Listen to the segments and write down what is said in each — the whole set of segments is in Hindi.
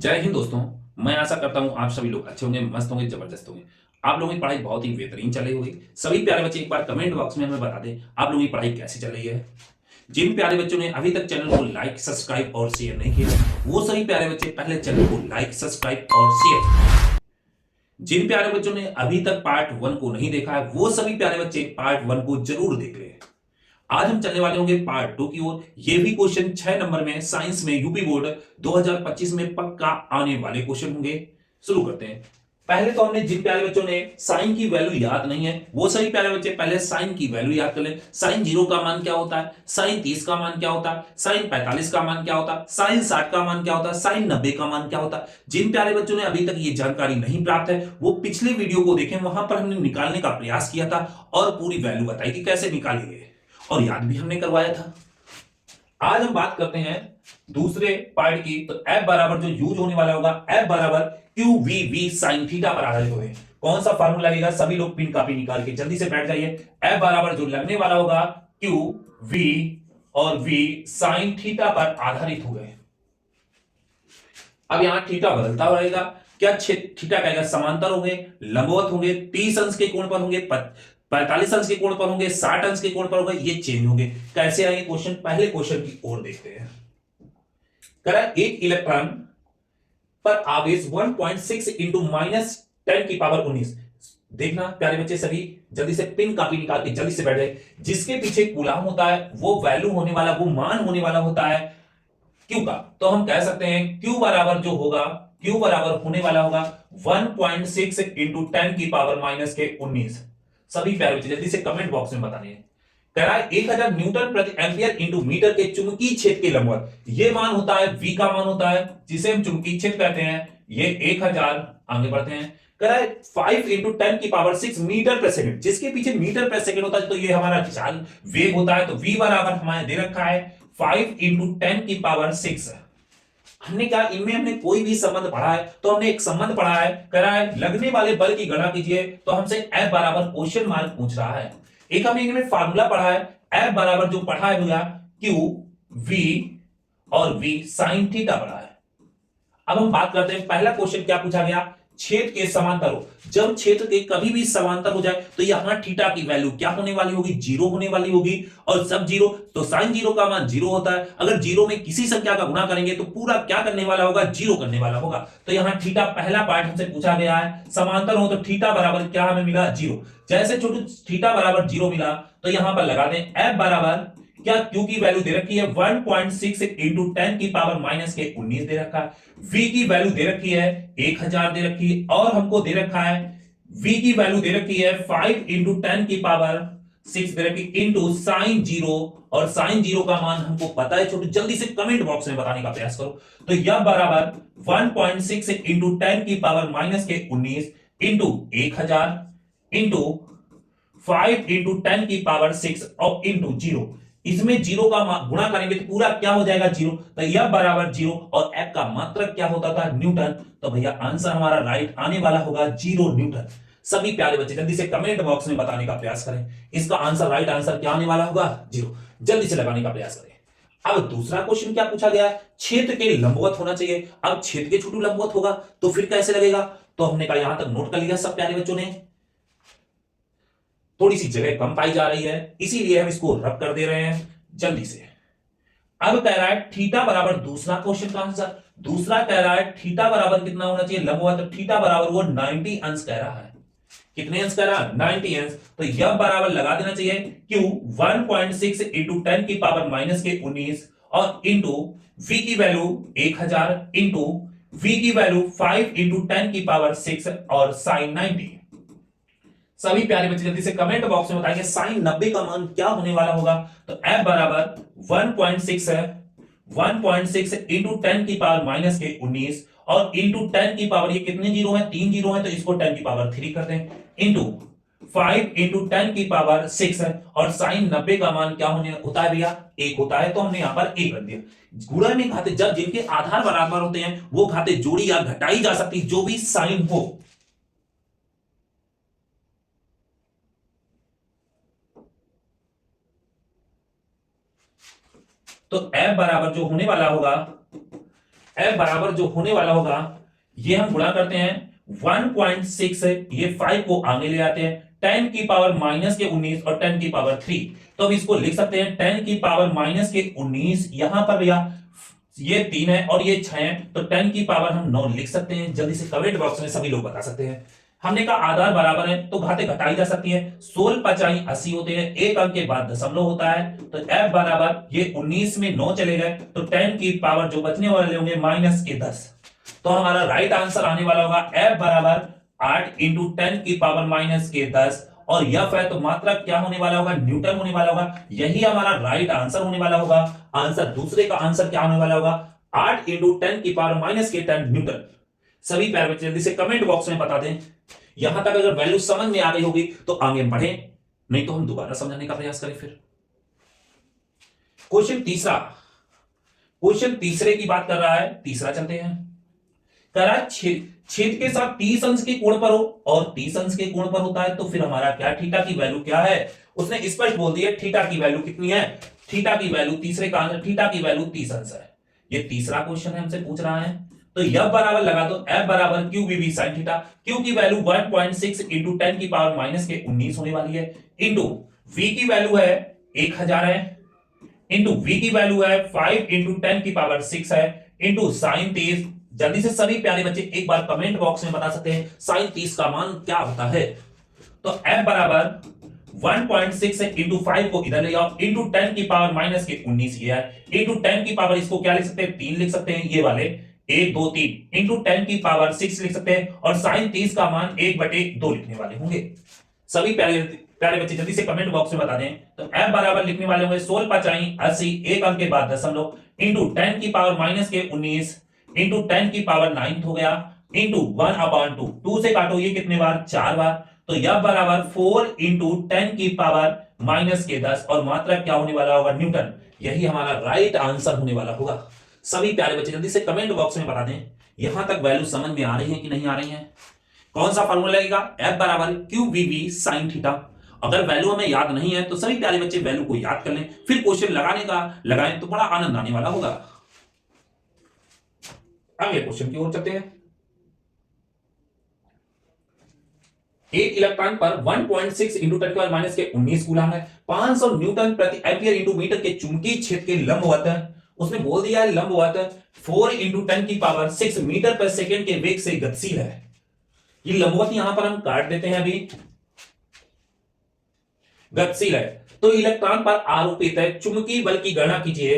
जय हिंद दोस्तों। मैं आशा करता हूं आप सभी लोग अच्छे होंगे, मस्त होंगे, जबरदस्त होंगे। आप लोगों की पढ़ाई बहुत ही बेहतरीन चल रही होगी। सभी प्यारे बच्चे एक बार कमेंट बॉक्स में हमें बता दें आप लोगों की पढ़ाई कैसी चल रही है। जिन प्यारे बच्चों ने अभी तक चैनल को लाइक सब्सक्राइब और शेयर नहीं किया, वो सभी प्यारे बच्चे पहले चैनल को लाइक सब्सक्राइब और शेयर। जिन प्यारे बच्चों ने अभी तक पार्ट 1 को नहीं देखा है, वो सभी प्यारे बच्चे पार्ट 1 को जरूर देख लें। आज हम चलने वाले होंगे पार्ट 2 की ओर। ये भी क्वेश्चन 6 नंबर में साइंस में यूपी बोर्ड 2025 में पक्का आने वाले क्वेश्चन होंगे। शुरू करते हैं। पहले तो हमने जिन प्यारे बच्चों ने साइन की वैल्यू याद नहीं है, वो सभी प्यारे बच्चे पहले साइन की वैल्यू याद कर लें। साइन 0 का मान क्या होता है, साइन 30 का मान क्या होता है, साइन 45 का मान क्या होता है, साइन 60 का मान क्या होता है, साइन 90 का मान क्या होता है। जिन प्यारे बच्चों ने अभी तक ये जानकारी नहीं प्राप्त है, वो पिछले वीडियो को देखें, वहां पर हमने निकालने का प्रयास किया था और पूरी वैल्यू बताई थी कैसे निकालेंगे, और याद भी हमने करवाया था। आज हम बात करते हैं दूसरे पार्ट की। तो F बराबर जो यूज होने वाला होगा, F बराबर q v v sine theta पर आधारित होगा। कौन सा फार्मूला लगेगा, सभी लोग पिन कापी निकाल के जल्दी से बैठ जाइए। F बराबर जो लगने वाला होगा क्यू वी और वी साइन थीटा पर आधारित हो गए। अब यहां थीटा बदलता रहेगा। क्या थीटा कहेगा समांतर होंगे, लंबवत होंगे, 30 अंश के कोण पर होंगे, 45 अंश के कोण पर होंगे, 60 अंश के कोण पर होंगे, ये चेंज होंगे। कैसे आएंगे क्वेश्चन, पहले क्वेश्चन की ओर देखते हैं। कह एक इलेक्ट्रॉन पर आवेश 1.6 इंटू माइनस 10 की पावर 19। देखना प्यारे बच्चे, सभी जल्दी से पिन कापी निकाल के जल्दी से बैठ जाए। जिसके पीछे कूलाम होता है वो वैल्यू होने वाला, वो मान होने वाला होता है क्यू का। तो हम कह सकते हैं क्यू बराबर जो होगा, क्यू बराबर होने वाला होगा 1.6 इंटू 10 की पावर माइनस के 19। सभी प्यारे बच्चे जल्दी से कमेंट बॉक्स में बताने हैं। कह रहा है 1000 न्यूटन प्रति एम्पियर इंटू मीटर के चुंबकीय क्षेत्र के लंबवत। ये मान होता है V का मान होता है, जिसे हम चुंबकीय क्षेत्र कहते हैं। ये 1000, आगे बढ़ते हैं। कह रहा है 5 इंटू 10 की पावर 6 मीटर पर सेकंड। जिसके पीछे मीटर पर सेकंड होता है तो ये हमारा चाल वेग होता है। तो V बराबर हमारे दे रखा है 5 इंटू 10 की पावर 6। हमने क्या, इनमें हमने कोई भी संबंध पढ़ा है तो हमने एक संबंध पढ़ा है। कह रहा है लगने वाले बल की गणना कीजिए, तो हमसे F बराबर क्वेश्चन मार्क पूछ रहा है। एक हमने इनमें फार्मूला पढ़ा है, F बराबर जो पढ़ा है भैया Q V और V साइन थीटा पढ़ा है। अब हम बात करते हैं, पहला क्वेश्चन क्या पूछा गया, क्षेत्र के समांतर हो। जब क्षेत्र के कभी भी समांतर हो जाए तो यहां थीटा की वैल्यू क्या होने वाली होगी, 0 होने वाली होगी। और सब 0 तो साइन 0 का मान 0 होता है। अगर 0 में किसी संख्या का गुणा करेंगे तो पूरा क्या करने वाला होगा, 0 करने वाला होगा। तो यहां थीटा पहला पार्ट हमसे पूछा गया है, समांतर हो तो थीटा बराबर क्या हमें मिला, 0। जैसे छोटू थीटा बराबर 0 मिला तो यहां पर लगा दें F बराबर, क्या Q की वैल्यू दे रखी है 1.6 इंटू 10 की पावर माइनस के 19 दे रखा है। V की वैल्यू दे रखी है 1000 दे रखी है, और हमको दे रखा है V की वैल्यू दे रखी है 5 इंटू 10 की पावर 6 दे रखी इंटू साइन 0। और साइन 0 का मान हमको पता है छोटू, जल्दी से कमेंट बॉक्स में बताने का प्रयास करो। तो यह बराबर 1.6 इंटू 10 की पावर माइनस के 19 इंटू 1000 इंटू 5 इंटू 10 की पावर 6 और इंटू 0। इसमें 0 का गुणा करेंगे तो पूरा क्या हो जाएगा, 0। तो यह बराबर 0, और F का मात्रक क्या होता था, न्यूटन। तो भैया आंसर हमारा राइट आने वाला होगा 0 न्यूटन। सभी प्यारे बच्चे जल्दी से कमेंट बॉक्स में बताने का प्रयास करें, इसका आंसर राइट आंसर क्या आने वाला होगा, 0। जल्दी से लगाने का प्रयास करें। अब दूसरा क्वेश्चन क्या पूछा गया, क्षेत्र के लंबवत होना चाहिए। अब क्षेत्र के छोटू लंबवत होगा तो फिर कैसे लगेगा, तो हमने कहा यहां तक नोट कर लिया सब प्यारे बच्चों ने। थोड़ी सी जगह कम पाई जा रही है, इसीलिए हम इसको रब कर दे रहे हैं जल्दी से। अब कह रहा है थीटा बराबर, दूसरा क्वेश्चन का आंसर, दूसरा कह रहा है थीटा बराबर कितना होना चाहिए लंबवत। तो थीटा बराबर वो 90 अंश कह रहा है। कितने अंश कह रहा है, 90 अंश। तो यह बराबर लगा देना चाहिए क्यू 1.6 इंटू 10 की पावर माइनस के 19 और इंटू V की वैल्यू 1000 इंटू V की वैल्यू 5 इंटू 10 की पावर 6 और साइन 90। सभी प्यारे बच्चे जल्दी से कमेंट बॉक्स में बताएंगे साइन 90 का मान क्या होने वाला होगा। तो F बराबर 1.6 है, 1.6 इंटू 10 की पावर माइनस के 19 और इंटू 10 की पावर, ये कितने जीरो है, 3 जीरो है, तो इसको 10 की पावर 3 कर दें इंटू 5 इंटू 10 की पावर 6 है। और साइन 90 का मान क्या होने होता है भैया, 1 होता है। तो हमने यहां पर 1 रख दिया। गुणा में घाते जब जिनके आधार बराबर होते हैं वो घाते जोड़ी या घटाई जा सकती, जो भी साइन हो। तो F बराबर जो होने वाला होगा F बराबर जो होने वाला होगा ये हम गुणा करते हैं 1.6 है, ये 5 को आगे ले आते हैं 10 की पावर माइनस के 19 और 10 की पावर 3, तो अब इसको लिख सकते हैं 10 की पावर माइनस के 19, यहां पर भैया ये 3 है और ये 6 है, तो 10 की पावर हम 9 लिख सकते हैं। जल्दी से कमेंट बॉक्स में सभी लोग बता सकते हैं। हमने कहा आधार बराबर है तो घातें घटाई जा सकती है, 16 पचाई 80 होते हैं, एक अंक के बाद दशमलव होता है, तो F बराबर ये 19 में 9 चले गए तो 10 की पावर जो बचने वाले होंगे माइनस के 10, तो हमारा राइट आंसर आने वाला होगा F बराबर 8 इंटू 10 की पावर माइनस के 10, और F है तो मात्रक क्या होने वाला होगा, न्यूटन होने वाला होगा, यही हमारा राइट आंसर होने वाला होगा। आंसर दूसरे का आंसर क्या होने वाला होगा, 8 इंटू 10 की पावर माइनस के 10 न्यूटन। सभी प्यारे बच्चे जल्दी से कमेंट बॉक्स में बता दें। यहां तक अगर वैल्यू समझ में आ गई होगी तो आगे बढ़े, नहीं तो हम दोबारा समझाने का प्रयास करें। फिर क्वेश्चन तीसरा, क्वेश्चन तीसरे की बात कर रहा है, तीसरा चलते हैं। कह रहा है छेद के साथ 30 अंश के कोण पर हो और 30 अंश के कोण पर होता है तो फिर हमारा क्या थीटा की वैल्यू क्या है, उसने स्पष्ट बोल दिया थीटा की वैल्यू कितनी है, थीटा की वैल्यू तीसरे का आंसर थीटा की वैल्यू 30 अंश है। ये तीसरा क्वेश्चन है, हमसे पूछ रहा है, तो F बराबर लगा दो, F बराबर QVB sin थीटा, Q की वैल्यू 1.6 इंटू 10 की पावर माइनस के 19 होने वाली है, इंटू V की वैल्यू है 1000 है, इंटू V की वैल्यू है 5 इंटू 10 की पावर 6 है, इंटू साइन 30। जल्दी से सभी प्यारे बच्चे एक बार कमेंट बॉक्स में बता सकते हैं साइन 30 का मान क्या होता है। तो F बराबर 1.6 है, इंटू 5 को इधर ले जाओ, इंटू 10 की पावर माइनस के 19 ये है, इंटू 10 की पावर इसको क्या लिख सकते हैं, 3 लिख सकते हैं, ये वाले 1 2 3, इंटू 10 की पावर 6 लिख सकते हैं, और साइन 30 का मान 1/2 लिखने वाले होंगे। सभी प्यारे प्यारे बच्चे जल्दी से कमेंट बॉक्स में बता दें। तो F बराबर लिखने वाले होंगे 16 पचाई 80, एक अंक के बाद दशमलव, इंटू 10 की पावर माइनस के 19, इंटू 10 की पावर 9 हो गया, इंटू 1/2, 2 से काटो ये कितने बार, 4 बार, तो F बराबर 4 इंटू 10 की पावर माइनस के 10, और मात्रक क्या होने वाला होगा, न्यूटन। यही हमारा राइट आंसर होने वाला होगा। सभी प्यारे बच्चे जल्दी से कमेंट बॉक्स में बता दें यहां तक वैल्यू समझ में आ रही है कि नहीं आ रही है। कौन सा फॉर्मूला लगेगा, F बराबर QVB sin थीटा। अगर वैल्यू हमें याद नहीं है तो सभी प्यारे बच्चे वैल्यू को याद कर लें, फिर क्वेश्चन लगाने का लगाएं तो बड़ा आनंद आने वाला होगा। अगले क्वेश्चन की ओर चलते हैं। एक इलेक्ट्रॉन पर 1.6 इंटू 10 की पावर माइनस के 19 कूलम है, 500 न्यूटन प्रति एम्पियर इंटू मीटर के चुंबकीय क्षेत्र के लंबवत है। उसने बोल दिया है लंबवत 4 इंटू 10 की पावर 6 मीटर पर सेकेंड के वेग से गतिशील है। ये लंबवत यहां पर हम काट देते हैं, अभी गतिशील है, तो इलेक्ट्रॉन पर आरोपित है चुंबकीय बल की गणना कीजिए,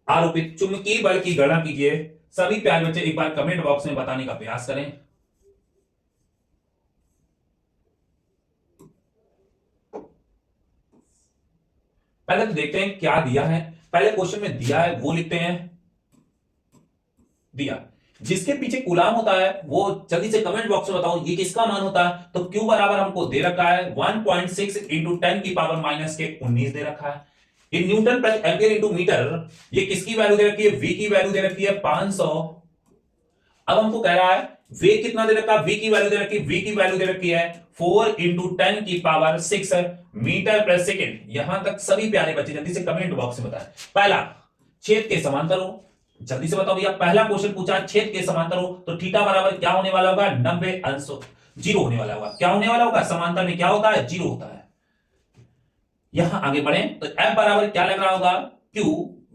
आरोपित चुंबकीय बल की गणना कीजिए। सभी प्यारे बच्चे एक बार कमेंट बॉक्स में बताने का प्रयास करें। पहले तो देखते हैं क्या दिया है, पहले क्वेश्चन में दिया है वो लिखते हैं, दिया जिसके पीछे कूलाम होता है वो जल्दी से कमेंट बॉक्स में बताओ ये किसका मान होता है। तो Q बराबर हमको दे रखा है 1.6 इंटू 10 की पावर माइनस के 19 दे रखा है, ये न्यूटन प्रति एम्पियर इंटू मीटर, ये किसकी वैल्यू दे रखी है, V की वैल्यू दे रखी है 500। अब हमको कह रहा है वेग कितना दे रखा है, V की वैल्यू दे रखी है, V की वैल्यू दे रखी है 4 इंटू 10 की पावर 6 मीटर पर सेकेंड। यहां तक सभी प्यारे बच्चे जल्दी से कमेंट बॉक्स में बताएं। पहला छेद के समांतर हो, जल्दी से बताओ भैया, पहला क्वेश्चन पूछा छेद के समांतर हो तो थीटा बराबर क्या होने वाला होगा, 90 अंश 0 होने वाला होगा। क्या होने वाला होगा, समांतर में क्या होता है, 0 होता है। यहां आगे बढ़े तो F बराबर क्या लग रहा होगा, Q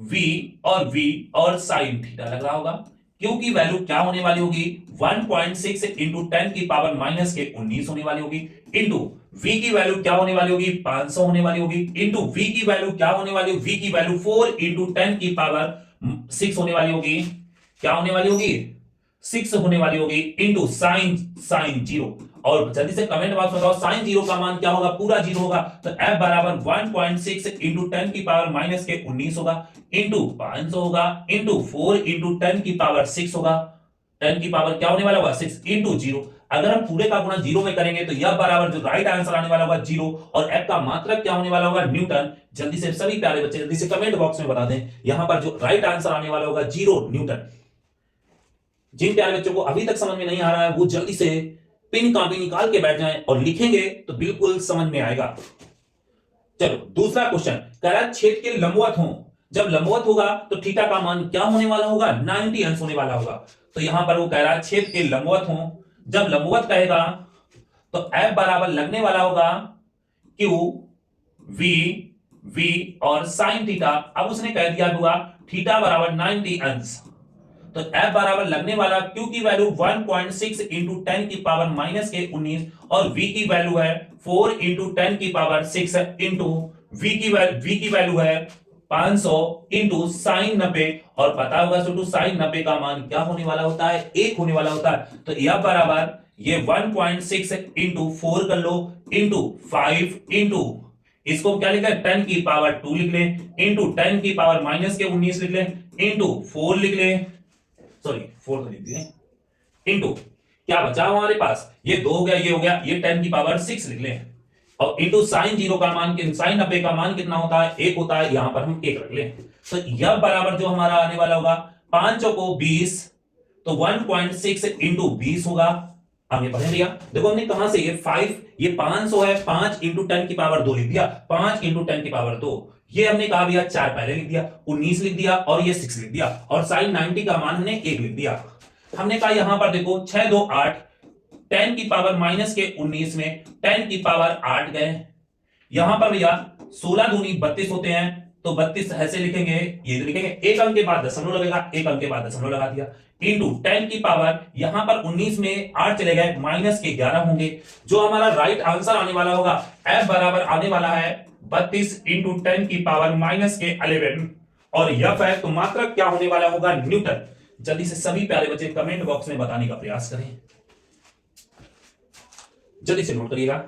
V और साइन थीटा लग रहा होगा। Q की वैल्यू क्या होने वाली होगी, 1.6 इंटू 10 की पावर माइनस के 19 होने वाली होगी, इंटू V की वैल्यू क्या होने वाली होगी, 500 होने वाली होगी, इंटू V की वैल्यू क्या होने वाली होगी, V की वैल्यू 4 इंटू 10 की पावर 6 होने वाली होगी, क्या होने वाली होगी, 6 होने वाली होगी, इंटू साइन 0। और जल्दी से कमेंट बॉक्स में बताओ साइन 0 का मान क्या होगा, पूरा 0 होगा। तो F बराबर 1.6 इंटू 10 की पावर माइनस के 19 होगा, इंटू 500 होगा, इंटू 4 इंटू 10 की पावर 6 होगा, 10 की पावर क्या होने वाला होगा, 6 इंटू 0। अगर हम पूरे का गुणा 0 में करेंगे तो यह बराबर जो राइट आंसर आने वाला होगा 0, और F का मात्रक क्या होने वाला होगा, न्यूटन। जल्दी से सभी प्यारे बच्चे जल्दी से कमेंट बॉक्स में बता दें यहां पर जो राइट आंसर आने वाला होगा 0 न्यूटन। जिन प्यारे बच्चों को अभी तक समझ में नहीं आ रहा है वो जल्दी से पिन कॉपी निकाल के बैठ जाएं और लिखेंगे तो बिल्कुल समझ में आएगा। चलो दूसरा क्वेश्चन कह रहा है छेद के लंबवत हो जब लंबवत होगा तो थीटा का मान क्या होने वाला होगा, 90 अंश होने वाला होगा। तो यहां पर वो कह रहा है छेद के लंबवत हो, जब लंबवत कहेगा तो F बराबर लगने वाला होगा Q V V और साइन थीटा। अब उसने कह दिया होगा थीटा बराबर 90 अंश, तो F बराबर लगने वाला Q की वैल्यू 1.6 इंटू 10 की पावर माइनस के 19 और V की वैल्यू है 4 इंटू 10 की पावर 6 इंटू V की वैल्यू है 500 इंटू साइन 90। और पता होगा छोटू साइन 90 का मान क्या होने वाला होता है, 1 होने वाला होता है। तो F बराबर ये 1.6 इंटू 4 कर लो इंटू 5 इंटू इसको क्या लिखा है 10 की पावर 2 लिख लें इंटू 10 की पावर माइनस के 19 लिख लें इंटू 4 लिख लें, सॉरी 4 तो लिख दिए इंटू क्या बचा हमारे पास, ये 2 हो गया, ये हो गया, ये 10 की पावर 6 लिख लें और इंटू साइन 0 का मान, साइन 90 का मान कितना होता है, 1 होता है, यहां पर हम 1 रख लें। तो यह बराबर जो हमारा आने वाला होगा 5 को 20, तो 1.6 इंटू 20 होगा। आगे बढ़े भैया, देखो हमने कहां से ये 500 है, 5 इंटू 10 की पावर 2 लिख दिया, 5 इंटू 10 की पावर 2, ये हमने कहा भैया 4 पहले लिख दिया, 19 लिख दिया और ये 6 लिख दिया और साइन 90 का मान हमने 1 लिख दिया। हमने कहा यहां पर देखो 6 2 8, 10 की पावर माइनस के 19 में 10 की पावर 8 गए, यहां पर भैया 16 दूनी 32 होते हैं, तो 32 ऐसे लिखेंगे, ये लिखेंगे, एक अंक के बाद दशमलव लगेगा, एक अंक के बाद दशमलव लगा दिया इंटू 10 की पावर यहां पर 19 में 8 चले गए, माइनस के 11 होंगे। जो हमारा राइट आंसर आने वाला होगा F बराबर आने वाला है 32 इंटू 10 की पावर माइनस के 11 और F है तो मात्रक क्या होने वाला होगा, न्यूटन। जल्दी से सभी प्यारे बच्चे कमेंट बॉक्स में बताने का प्रयास करें, जल्दी से नोट करिएगा।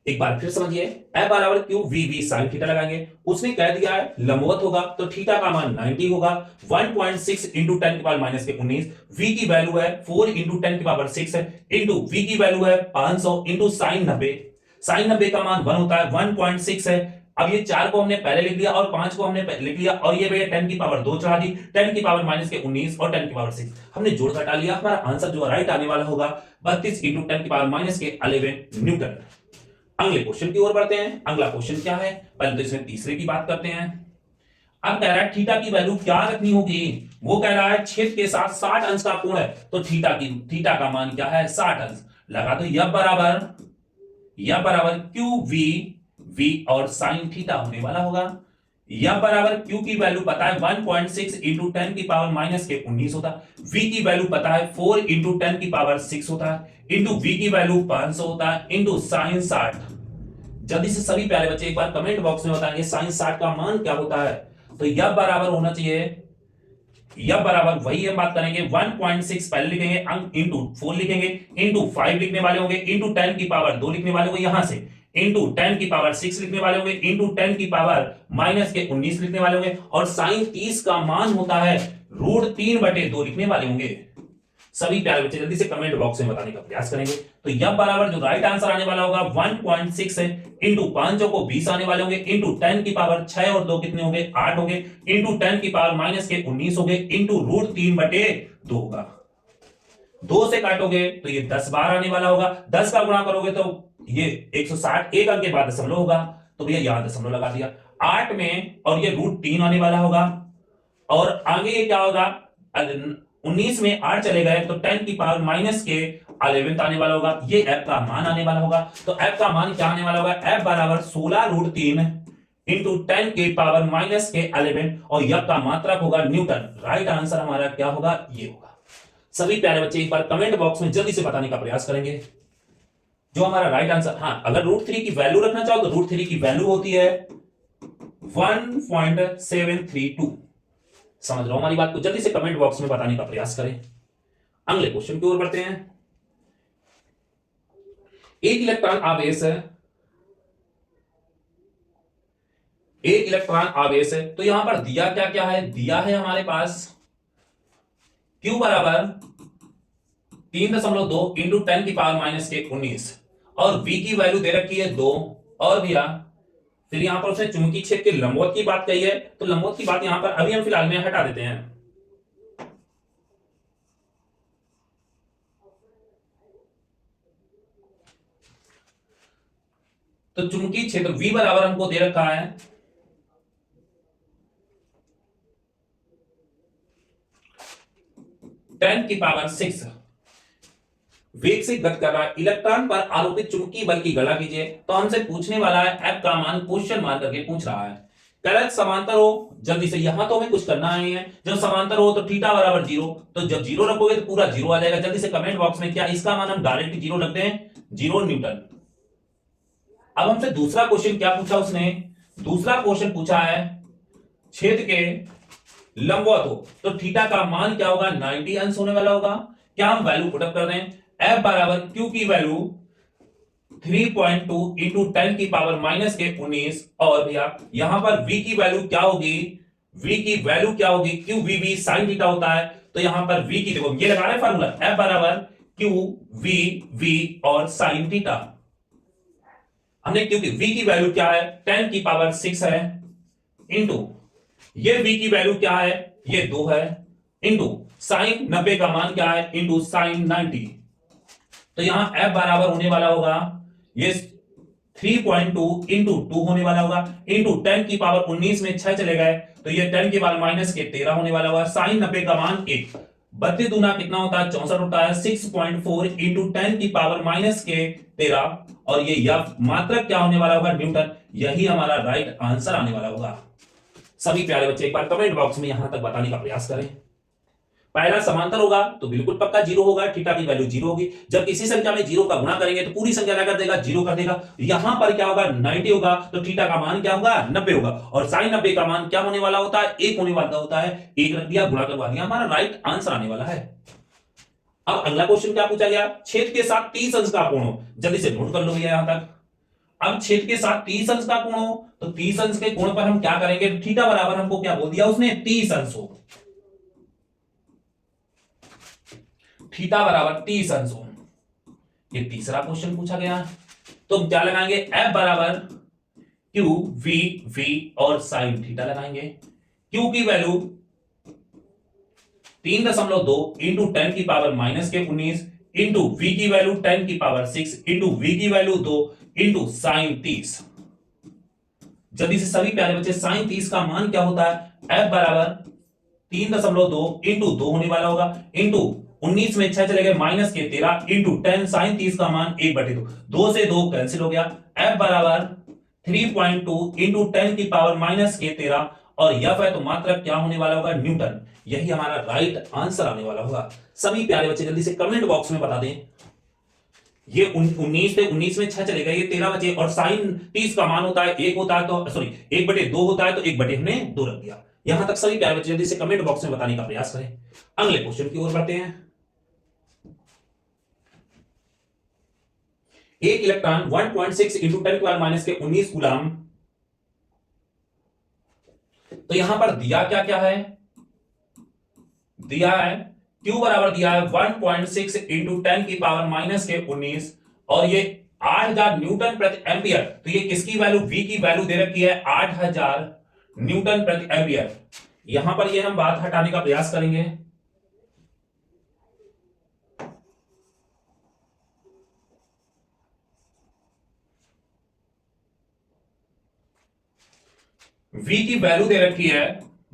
एक बार फिर समझिए, F बराबर Q V V sine theta लगाएंगे, उसने कह दिया है लंबवत होगा तो थीटा का मान 90 होगा, 1.6 इंटू 10 की पावर माइनस के 19, V की वैल्यू है 4 इंटू 10 की पावर 6 है इंटू V की वैल्यू है 500 इंटू साइन 90, साइन 90 का मान 1 होता है, 1.6 है। अब ये 4 को हमने पहले लिख लिया और 5 को हमने लिख लिया और ये भैया 10 की पावर 2 चढ़ा दी, 10 की पावर माइनस के 19 और 10 की पावर 6 हमने जोड़ घटा लिया, हमारा आंसर जो राइट आने वाला होगा 32 इंटू 10 की पावर माइनस के 11 न्यूटन। अगले क्वेश्चन की ओर बढ़ते हैं। अगला क्वेश्चन क्या है, पहले तो इसमें तीसरे की बात करते हैं। अब कह रहा है थीटा की वैल्यू क्या रखनी होगी, वो कह रहा है छेद के साथ 60 अंश का कोण है, तो थीटा का मान क्या है 60 अंश। लगा दो F बराबर क्यू वी और साइन थीटा होने वाला होगा। F बराबर Q की वैल्यू पता है 1.6 इंटू 10 की पावर माइनस के 19 होता है, V की वैल्यू पता है 4 इंटू 10 की पावर 6 होता है इंटू V की वैल्यू 500 होता है इंटू साइन 60। जल्दी से सभी प्यारे बच्चे एक बार कमेंट बॉक्स में बताएंगे साइन 60 का मान क्या होता है। तो F बराबर होना चाहिए, F बराबर वही हम बात करेंगे 1.6 पहले लिखेंगे अंक इंटू 4 लिखेंगे इंटू 5 लिखने वाले होंगे इंटू 10 की पावर 2 लिखने वाले होंगे यहां से इंटू 10 की पावर 6 लिखने वाले होंगे इंटू 10 की पावर माइनस के 19 लिखने वाले होंगे और साइन 30 का मान होता है √3/2 लिखने वाले होंगे। सभी प्यारे बच्चे जल्दी से कमेंट बॉक्स में बताने का प्रयास करेंगे। तो F बराबर जो राइट आंसर आने वाला होगा 1.6 है इंटू 5 को 20 आने वाले होंगे इंटू 10 की पावर 6 और 2 कितने होंगे 8 होंगे इंटू 10 की पावर माइनस के 19 होंगे इंटू √3/2 होगा। 2 से काटोगे तो ये 10 बार आने वाला होगा, 10 का गुणा करोगे तो ये 160, एक अंक के बाद दशमलव होगा, तो भैया यहां दशमलव लगा दिया 8 में और ये √3 आने वाला होगा और आगे ये क्या होगा 19 में 8 चले गए तो 10 की पावर माइनस के 11 आने वाला होगा, ये F का मान आने वाला होगा। तो F का मान क्या आने वाला होगा, F बराबर 16√3 इंटू 10 की पावर माइनस के 11 और F का मात्रक होगा न्यूटन। राइट आंसर हमारा क्या होगा, ये होगा। सभी प्यारे बच्चे एक बार कमेंट बॉक्स में जल्दी से बताने का प्रयास करेंगे जो हमारा राइट आंसर। हाँ, अगर √3 की वैल्यू रखना चाहो तो √3 की वैल्यू होती है 1.732। समझ रहा हूं हमारी बात को, जल्दी से कमेंट बॉक्स में बताने का प्रयास करें। अगले क्वेश्चन की ओर बढ़ते हैं। एक इलेक्ट्रॉन आवेश है, तो यहां पर दिया क्या क्या है, दिया है हमारे पास Q बराबर 3.2 इंटू 10 की पावर माइनस के 19 और V की वैल्यू दे रखी है 2 और भैया फिर यहां पर उसने चुंबकीय क्षेत्र के लंबवत की बात कही है, तो लंबवत की बात यहां पर अभी हम फिलहाल में हटा देते हैं। तो चुंबकीय क्षेत्र V बराबर हमको दे रखा है 10 की पावर 6 वेग से गति कर रहा है, इलेक्ट्रॉन पर आरोपित चुंबकीय बल की गणना कीजिए। तो हमसे पूछने वाला है F का मान क्वेश्चन मान करके पूछ रहा है। करेक्ट समांतर हो, जल्दी से, यहां तो हमें कुछ करना नहीं है। जब समांतर हो तो थीटा बराबर 0, तो जब 0 रखोगे तो पूरा 0 आ जाएगा। जल्दी से कमेंट बॉक्स में क्या इसका मान हम डायरेक्ट 0 रख दें, 0 न्यूटन। अब हमसे दूसरा क्वेश्चन क्या पूछा उसने, दूसरा क्वेश्चन पूछा है छेद के लंबवत हो तो थीटा का मान क्या होगा, 90 अंश होने वाला होगा। क्या हम वैल्यू पुटअप कर दें, F बराबर Q की वैल्यू 3.2 इंटू 10 की पावर माइनस के 19, और भैया यहां पर V की वैल्यू क्या होगी, V की वैल्यू क्या होगी, Q V साइन थीटा होता है। तो यहां पर V की, देखो ये लगा रहे फार्मूला, F बराबर Q V और साइन थीटा। हमने क्योंकि V की वैल्यू क्या है, 10 की पावर 6 है, इंटू ये V की वैल्यू क्या है, ये 2 है, इंटू साइन 90 का मान क्या है, इंटू साइन 90। तो यहां F बराबर होने वाला होगा ये 3.2 इंटू 2 होने वाला होगा, इंटू 10 की पावर 19 में 6 चले गए तो ये 10 की पावर माइनस के 13 होने वाला होगा। साइन 90 का मान 1, 32 दूना कितना होता है, 64 होता है। 6.4 इंटू 10 की पावर माइनस के 13, और ये F मात्रक क्या होने वाला होगा, न्यूटन। यही हमारा राइट आंसर आने वाला होगा। सभी प्यारे बच्चे एक बार कमेंट बॉक्स में यहां तक बताने का प्रयास करें। पहला समांतर होगा तो बिल्कुल पक्का 0 होगा, थीटा की वैल्यू 0 होगी। जब किसी संख्या में 0 का गुणा करेंगे तो पूरी संख्या क्या कर देगा, 0 कर देगा। यहां पर क्या होगा, 90 होगा तो थीटा का मान क्या होगा, 90 होगा, और साइन 90 का मान क्या होने वाला होता है, 1 होने वाला होता है। 1 रख दिया, गुणा करवा दिया, हमारा राइट आंसर आने वाला है। अब अगला क्वेश्चन क्या पूछा गया, छेद के साथ 30 अंश का कोण हो। जल्दी से नोट कर लो भैया यहां तक। अब छेद के साथ 30 अंश का कोण हो तो 30 अंश के कोण पर हम क्या करेंगे, थीटा बराबर हमको क्या बोल दिया उसने, 30 अंश हो। थीटा बराबर 30 अंश हो, ये तीसरा क्वेश्चन पूछा गया। तो हम क्या लगाएंगे, F बराबर Q V और साइन थीटा लगाएंगे। Q की वैल्यू 3.2 इंटू 10 की पावर माइनस के 19, इंटू V की वैल्यू 10 की पावर 6, इंटू V की वैल्यू 2, इंटू साइन 30। जल्दी से सभी प्यारे बच्चे, साइन 30 का मान क्या होता है, F बराबर 3.2 इंटू 2 होने वाला होगा, इंटू 19 में 6 चले गए, माइनस के 13, इंटू 10 साइन 30 का मान 1/2, 2 से 2 कैंसिल हो गया। F बराबर 3.2 इंटू 10 की पावर माइनस के 13, और F है तो मात्रक क्या होने वाला होगा, न्यूटन। यही हमारा राइट आंसर आने वाला होगा। सभी प्यारे बच्चे जल्दी से कमेंट बॉक्स में बता दें। ये 19 थे, 19 में 6 चले गए, ये 13 बचे, और साइन 30 का मान होता है 1 होता है, तो सॉरी 1/2 होता है, तो 1/2 हमने 2 रख दिया। यहां तक सभी प्यारे बच्चे जल्दी से कमेंट बॉक्स में बताने का प्रयास करें। अगले क्वेश्चन की ओर बढ़ते हैं। एक इलेक्ट्रॉन 1.6 इंटू 10 की पावर माइनस के 19 कूलम। तो यहां पर दिया क्या क्या है, दिया है Q बराबर दिया है 1.6 इंटू 10 की पावर माइनस के 19, और ये 8000 न्यूटन प्रति एम्पियर। तो ये किसकी वैल्यू, V की वैल्यू दे रखी है 8000 न्यूटन प्रति एम्पियर। यहां पर ये हम बात हटाने का प्रयास करेंगे। V की वैल्यू दे रखी है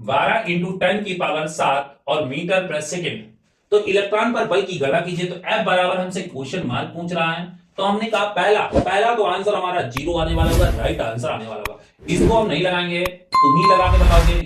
12 इंटू 10 की पावर 7 और मीटर प्रति सेकेंड। तो इलेक्ट्रॉन पर बल की गणना कीजिए। तो F बराबर हमसे क्वेश्चन मार्क पूछ रहा है, तो हमने कहा पहला तो आंसर हमारा 0 आने वाला होगा, राइट आंसर आने वाला होगा। इसको हम नहीं लगाएंगे, तुम ही लगा के बताओगे।